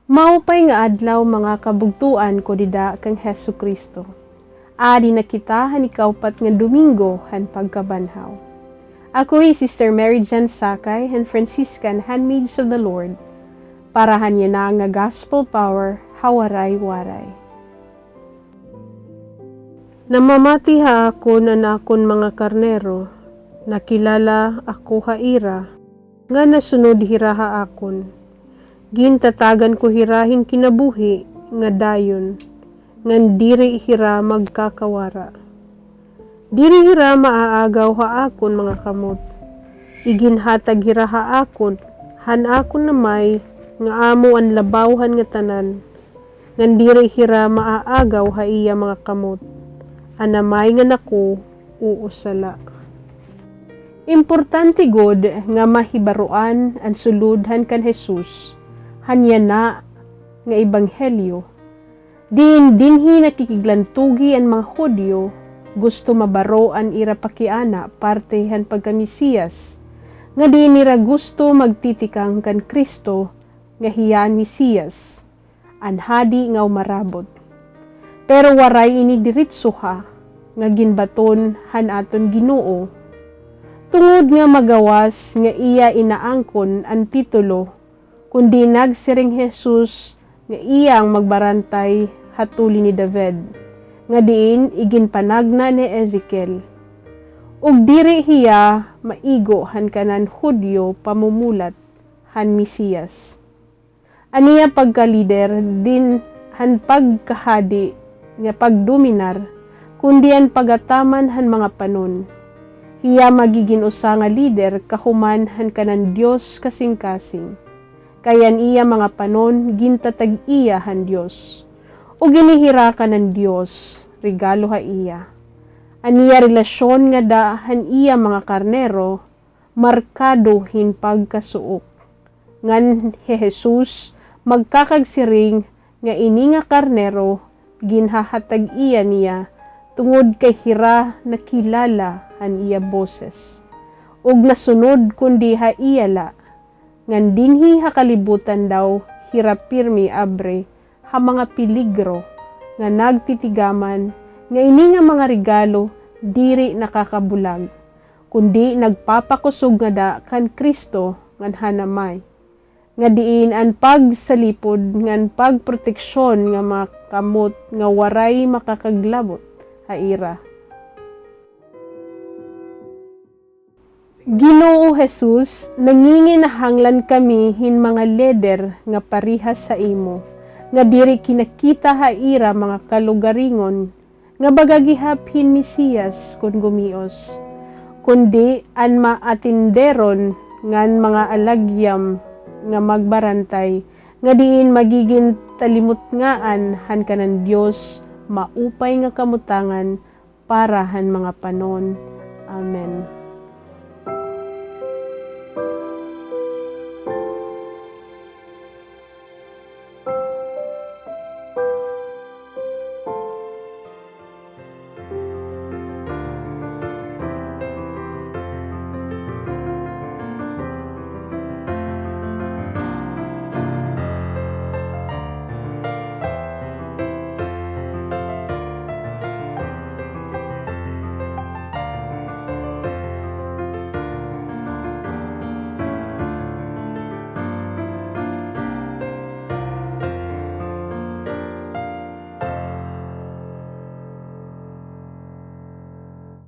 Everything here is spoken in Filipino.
Maupay nga adlaw mga kabugtuan ko dida kang Hesu Kristo. Adi na kita han ikaupat nga Domingo han pagkabanhaw. Ako'y Sister Mary Jan Sakay han Franciscan Handmaids of the Lord. Para hanya na nga gospel power hawaray-waray. Namamati ha ako na nakon mga karnero, nakilala ako haira, nga nasunod hiraha akon. Gintatagan ko hirahin kinabuhi, nga dayon, ngan diri hira magkakawara. Diri hira maaagaw haakon mga kamot, iginhatag hira haakon, han akon namay, nga amo ang labawhan nga tanan, ngan diri hira maaagaw haiya mga kamot, anamay nga nako, uusala. Importante god nga mahibaruan ang suludhan kan Jesus, hanya na nga ebanghelyo. Dinhi nakikiglantugi ang mga Hudyo, gusto mabaro an ira pakiana parte han pagka-Mesiyas, nga di nira gusto magtitikang kan Kristo nga hiyan Mesiyas, an hadi nga umarabot. Pero waray ini diritsuha, nga ginbaton han aton Ginoo, tungod nga magawas nga iya inaangkon ang titulo, kundi nagsiring Jesus nga iyang magbarantay hatuli ni David, nga diin iginpanagna ni Ezekiel. Ug diri hiya maigo han kanan Hudyo pamumulat han Mesiyas. Aniya pagka-lider din han pagkahadi nga pagdominar, kundi an pagataman han mga panon. Hiya magiging usa nga lider kahuman han kanan Dios kasing-kasing. Kayan iya mga panon, gintatag iya han Diyos. O ginihirakan ng Diyos, regalo ha iya. Aniya relasyon nga dahan iya mga karnero, markado hin pagkasuok. Ngan Jesus, magkakagsiring nga ini nga karnero, ginhahatag iya niya, tungod kay hira nakilala han iya boses. Ug nasunod kundi ha iya la, ngan dinhi hakalibutan daw hirap pirmi abre ha mga piligro nga nagtitigaman nga ini nga mga regalo diri nakakabulag kundi nagpapakusog nga da kan Kristo ngan hanamay nga diin an pagsalipod ngan pagproteksyon nga mga kamot nga waray makakaglabot haira. Ginoo Jesus, nanginginahanglan kami hin mga leder nga parihas sa imo, nga diri kinakita haira mga kalugaringon, nga bagagihap hin Mesiyas kun gumios, kundi an maatinderon ngan mga alagyam nga magbarantay, nga diin magiging talimutngaan han kanan Dios, maupay nga kamutangan para han mga panon. Amen.